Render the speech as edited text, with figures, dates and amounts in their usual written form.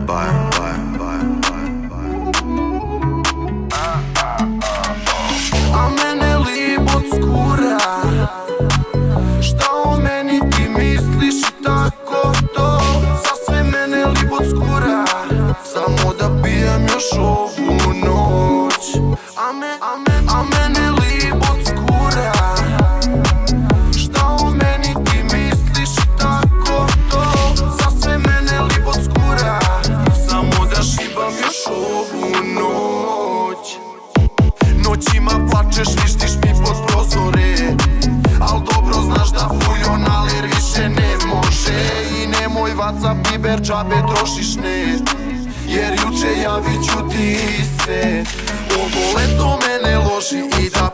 A mene libot skura, šta o meni ti misliš i tako to? Za sve mene libot skura, samo da pijem još ovu noć. A mene libot skura, šta o meni ti misliš i tako to? Za sve mene libot skura, samo da šibam još ovu noć. Noćima plačeš, vištiš mi pod prozore, al dobro znaš da fuljonaler više ne može. I nemoj Whatsapp, Viber, džabe trošiš net, jer juče javit ću ti se. Ovo leto mene loži i da